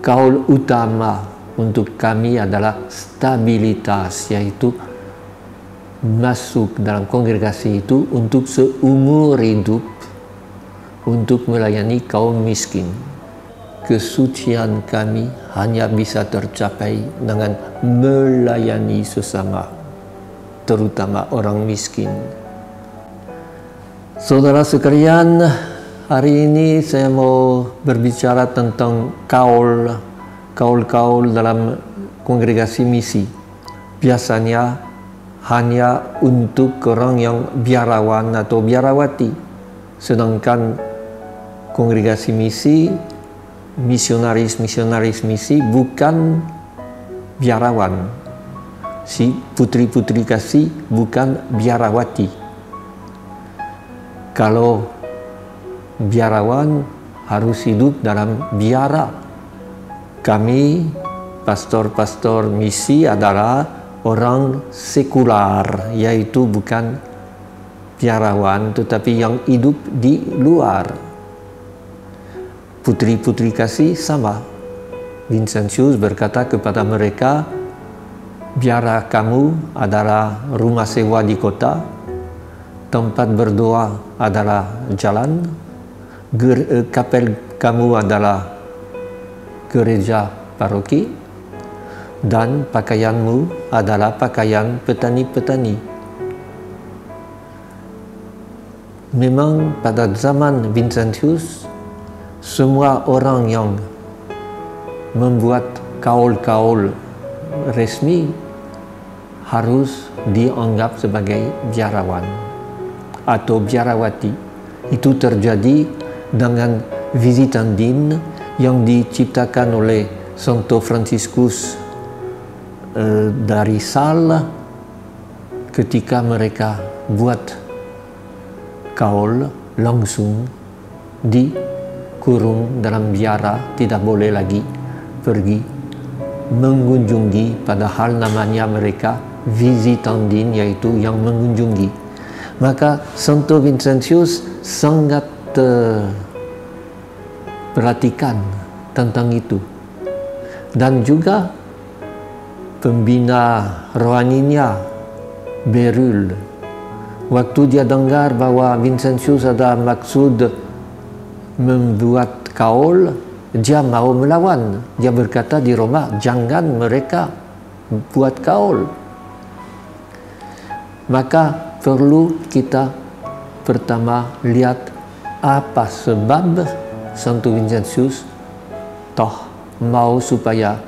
Kaul utama untuk kami adalah stabilitas, yaitu masuk dalam kongregasi itu untuk seumur hidup, untuk melayani kaum miskin. Kesucian kami hanya bisa tercapai dengan melayani sesama, terutama orang miskin. Saudara sekalian, hari ini saya mau berbicara tentang kaul dalam kongregasi misi. Biasanya hanya untuk orang yang biarawan atau biarawati. Sedangkan kongregasi misi, misionaris misi bukan biarawan. Si putri-putri kasih bukan biarawati. Kalau biarawan harus hidup dalam biara. Kami, pastor-pastor misi adalah orang sekular, yaitu bukan biarawan, tetapi yang hidup di luar. Putri-putri kasih sama. Vincentius berkata kepada mereka, biara kamu adalah rumah sewa di kota, tempat berdoa adalah jalan, kapel kamu adalah gereja paroki, dan pakaianmu adalah pakaian petani-petani. Memang pada zaman Vincentius, semua orang yang membuat kaul-kaul resmi harus dianggap sebagai biarawan atau biarawati. Itu terjadi dengan Visitandine yang diciptakan oleh Santo Franciscus dari Sal ketika mereka buat kaul langsung dikurung dalam biara, tidak boleh lagi pergi mengunjungi, padahal namanya mereka Visitandine, yaitu yang mengunjungi. Maka Santo Vincentius sangat perhatikan tentang itu. Dan juga pembina rohaninya Berulle, waktu dia dengar bahwa Vincentius ada maksud membuat kaul, dia mau melawan. Dia berkata di Roma, jangan mereka buat kaul. Maka perlu kita pertama lihat apa sebab Santo Vincentius toh mau supaya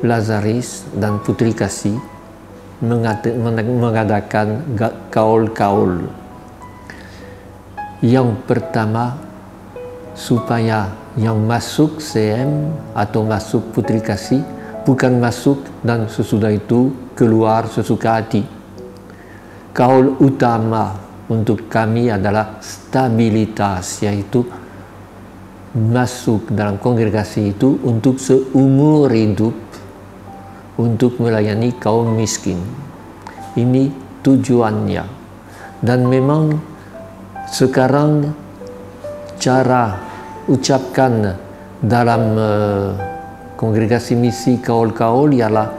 Lazaris dan Putri Kasih mengadakan kaul-kaul. Yang pertama, supaya yang masuk CM atau masuk Putri Kasih bukan masuk dan sesudah itu keluar sesuka hati. Kaul utama untuk kami adalah stabilitas, yaitu masuk dalam kongregasi itu untuk seumur hidup, untuk melayani kaum miskin. Ini tujuannya. Dan memang sekarang cara ucapkan dalam kongregasi misi kaul-kaul ialah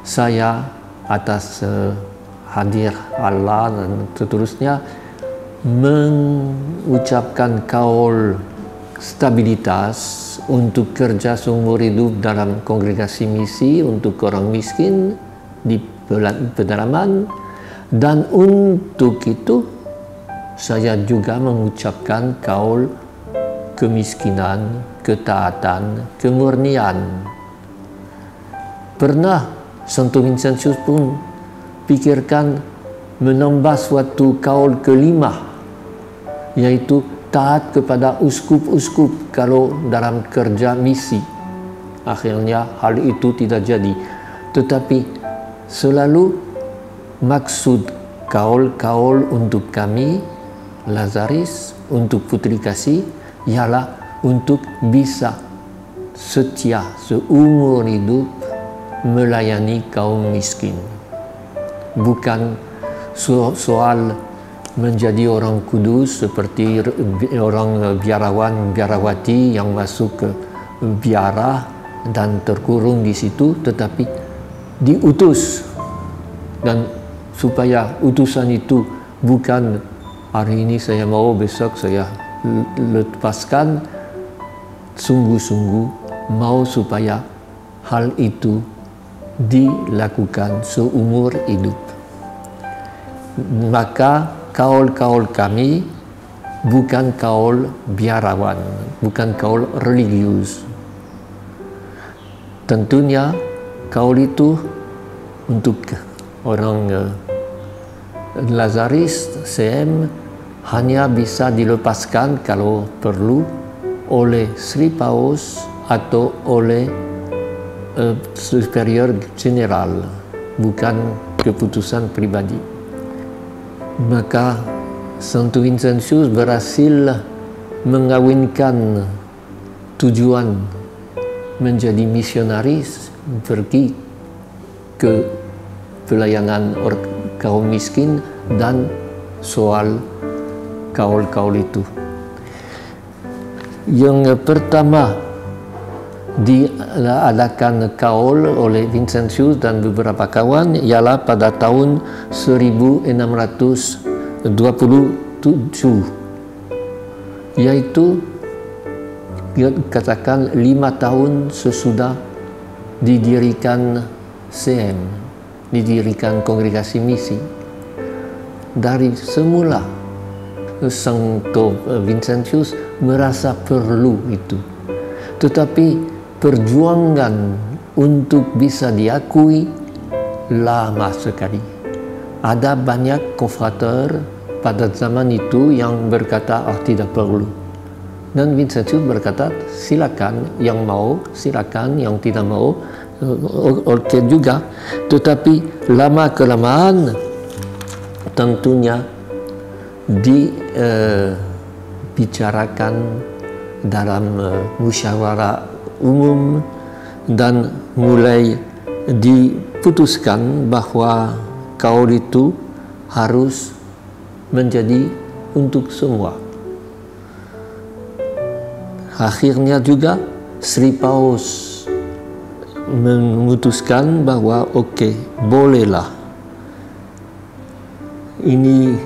saya atas hadir Allah dan seterusnya mengucapkan kaul stabilitas untuk kerja seumur hidup dalam kongregasi misi untuk orang miskin di pedalaman, dan untuk itu saya juga mengucapkan kaul kemiskinan, ketaatan, kemurnian. Pernah Santo Vincentius pun pikirkan menambah suatu kaul kelima, yaitu taat kepada uskup-uskup kalau dalam kerja misi. Akhirnya hal itu tidak jadi. Tetapi selalu maksud kaul-kaul untuk kami, Lazaris, untuk Putri Kasih, ialah untuk bisa setia seumur hidup melayani kaum miskin. Bukan soal menjadi orang kudus seperti orang biarawan, biarawati yang masuk ke biara dan terkurung di situ, tetapi diutus, dan supaya utusan itu bukan hari ini saya mau, besok saya lepaskan, sungguh-sungguh mau supaya hal itu dilakukan seumur hidup. Maka kaul-kaul kami bukan kaul biarawan, bukan kaul religius. Tentunya kaul itu untuk orang Lazaris, CM, hanya bisa dilepaskan kalau perlu oleh Sri Paus atau oleh superior general, bukan keputusan pribadi. Maka Santo Vincentius berhasil mengawinkan tujuan menjadi misionaris, pergi ke pelayanan kaum miskin, dan soal kaul-kaul itu. Yang pertama diadakan kaul oleh Vincentius dan beberapa kawan ialah pada tahun 1627, yaitu katakan 5 tahun sesudah didirikan CM, didirikan kongregasi misi. Dari semula Santo Vincentius merasa perlu itu, tetapi perjuangan untuk bisa diakui lama sekali. Ada banyak konfrater pada zaman itu yang berkata tidak perlu, dan Vincentius berkata silakan, yang mau silakan, yang tidak mau oke juga. Tetapi lama kelamaan tentunya dibicarakan dalam musyawarah umum dan mulai diputuskan bahwa kaul itu harus menjadi untuk semua. Akhirnya juga Sri Paus memutuskan bahwa oke, bolehlah. Ini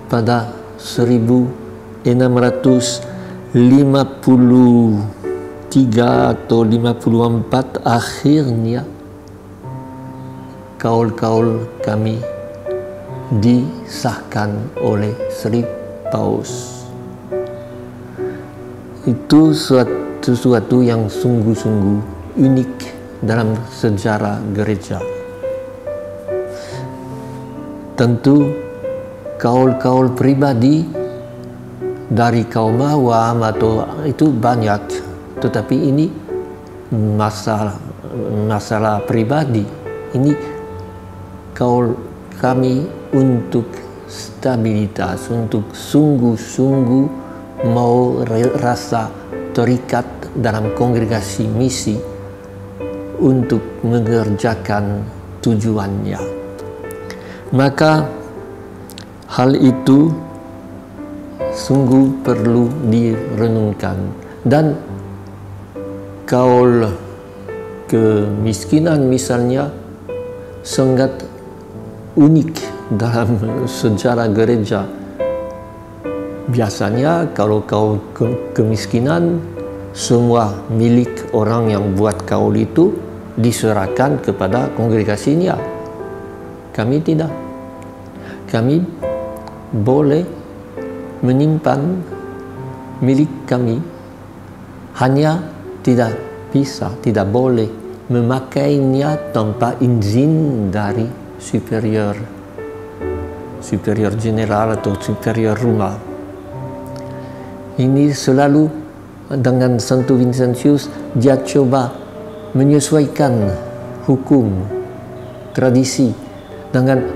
pada 1653 atau 54 akhirnya kaul-kaul kami disahkan oleh Sri Paus. Itu sesuatu yang sungguh-sungguh unik dalam sejarah gereja. Tentu kaul-kaul pribadi dari kaum awam atau itu banyak, tetapi ini masalah pribadi. Ini kaul kami untuk stabilitas, untuk sungguh-sungguh mau rasa terikat dalam kongregasi misi untuk mengerjakan tujuannya. Maka hal itu sungguh perlu direnungkan, dan kaul kemiskinan misalnya sangat unik dalam sejarah gereja. Biasanya kalau kaul kemiskinan semua milik orang yang buat kaul itu diserahkan kepada kongregasinya. Kami tidak. Kami boleh menyimpan milik kami, hanya tidak bisa, tidak boleh memakainya tanpa izin dari superior general atau superior rumah. Ini selalu dengan Santo Vincentius dia coba menyesuaikan hukum, tradisi dengan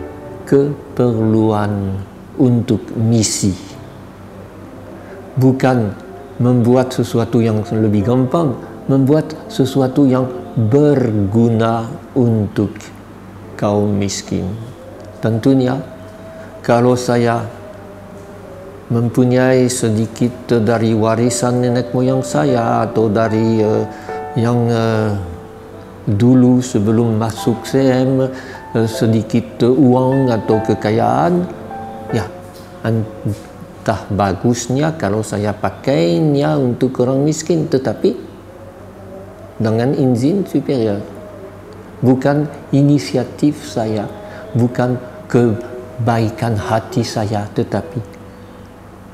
keperluan untuk misi. Bukan membuat sesuatu yang lebih gampang, membuat sesuatu yang berguna untuk kaum miskin. Tentunya kalau saya mempunyai sedikit dari warisan nenek moyang saya atau dari yang dulu sebelum masuk CM sedikit uang atau kekayaan, ya entah bagusnya kalau saya pakainya untuk orang miskin, tetapi dengan izin superior, bukan inisiatif saya, bukan kebaikan hati saya, tetapi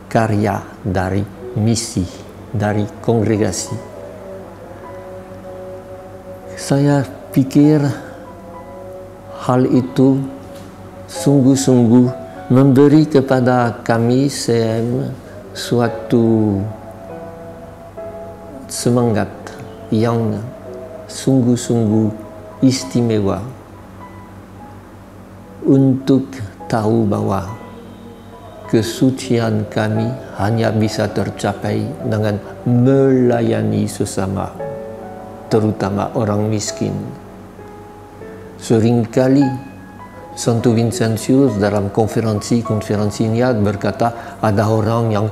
karya dari misi, dari kongregasi. Saya pikir hal itu sungguh-sungguh memberi kepada kami CM suatu semangat yang sungguh-sungguh istimewa untuk tahu bahwa kesucian kami hanya bisa tercapai dengan melayani sesama, terutama orang miskin. Seringkali Santo Vincentius dalam konferensinya berkata ada orang yang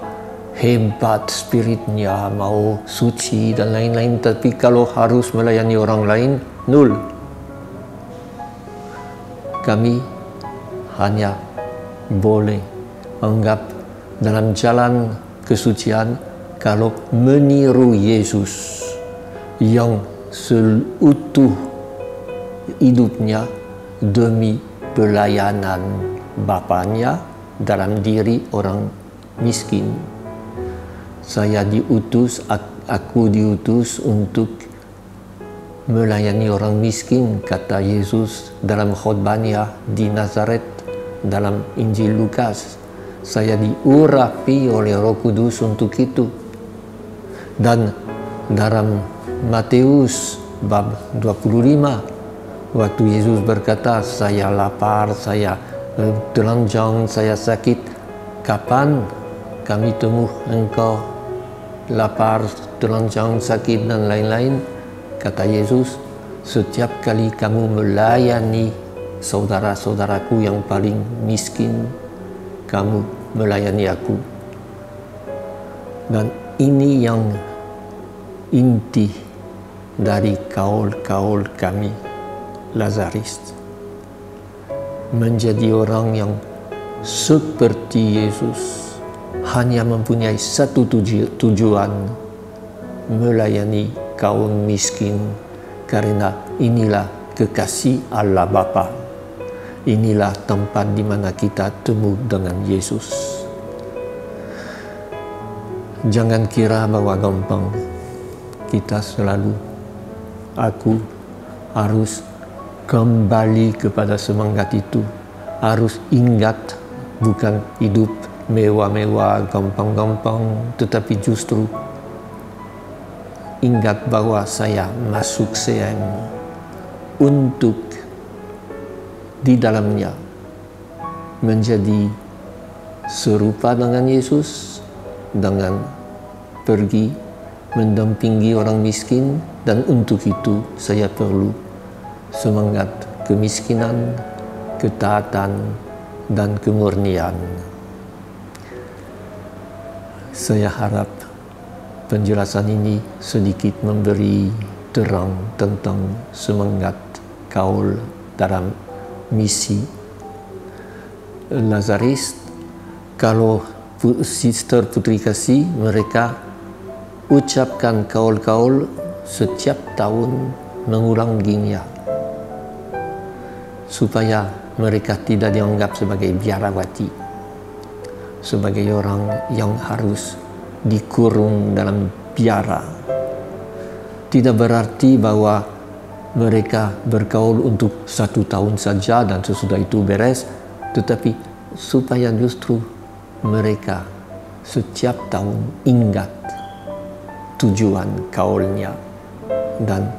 hebat spiritnya, mau suci dan lain-lain, tapi kalau harus melayani orang lain, nol. Kami hanya boleh anggap dalam jalan kesucian kalau meniru Yesus yang seutuh hidupnya demi pelayanan Bapanya dalam diri orang miskin. Saya diutus, aku diutus untuk melayani orang miskin, kata Yesus dalam khotbahnya di Nazaret dalam Injil Lukas. Saya diurapi oleh Roh Kudus untuk itu. Dan dalam Matius bab 25, waktu Yesus berkata, saya lapar, saya telanjang, saya sakit, kapan kami temu engkau lapar, telanjang, sakit dan lain-lain? Kata Yesus, setiap kali kamu melayani saudara-saudaraku yang paling miskin, kamu melayani aku. Dan ini yang inti dari kaul-kaul kami Lazaris, menjadi orang yang seperti Yesus, hanya mempunyai satu tujuan, melayani kaum miskin, karena inilah kekasih Allah Bapa. Inilah tempat di mana kita temu dengan Yesus. Jangan kira bahwa gampang. Kita selalu, aku harus kembali kepada semangat itu, harus ingat bukan hidup mewah-mewah, gampang-gampang, tetapi justru ingat bahwa saya masuk CM untuk di dalamnya menjadi serupa dengan Yesus, dengan pergi mendampingi orang miskin, dan untuk itu saya perlu semangat kemiskinan, ketaatan, dan kemurnian. Saya harap penjelasan ini sedikit memberi terang tentang semangat kaul dalam misi Lazaris. Kalau Sister Putri Kasih, mereka ucapkan kaul-kaul setiap tahun, mengulanginya supaya mereka tidak dianggap sebagai biarawati, sebagai orang yang harus dikurung dalam biara. Tidak berarti bahwa mereka berkaul untuk 1 tahun saja dan sesudah itu beres, tetapi supaya justru mereka setiap tahun ingat tujuan kaulnya dan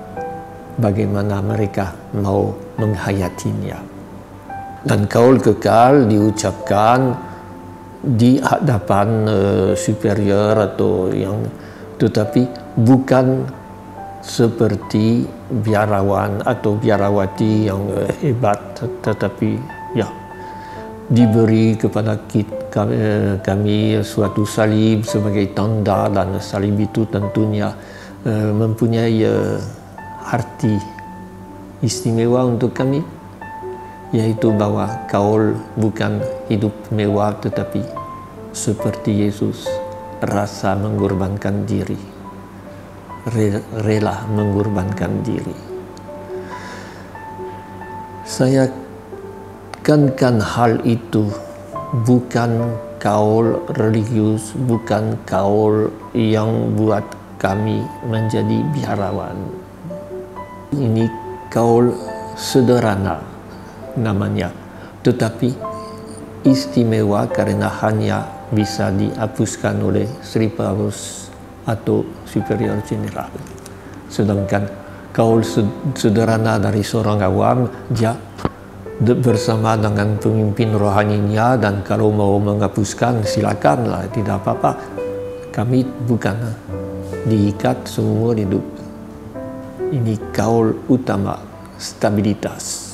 bagaimana mereka mau menghayatinya. Dan kaul kekal diucapkan di hadapan superior atau yang, tetapi bukan seperti biarawan atau biarawati yang hebat, tetapi ya diberi kepada kami suatu salib sebagai tanda, dan salib itu tentunya mempunyai arti istimewa untuk kami, yaitu bahwa Kaul bukan hidup mewah tetapi seperti Yesus rasa mengorbankan diri, rela mengorbankan diri. Saya tekankan hal itu bukan kaul religius, bukan kaul yang buat kami menjadi biarawan. Ini kaul sederhana namanya, tetapi istimewa karena hanya bisa dihapuskan oleh Sri Paus atau Superior General. Sedangkan kaul sederhana dari seorang awam, dia bersama dengan pemimpin rohaninya, dan kalau mau menghapuskan silakanlah, tidak apa-apa. Kami bukan diikat seumur hidup. Ini kaul utama, stabilitas.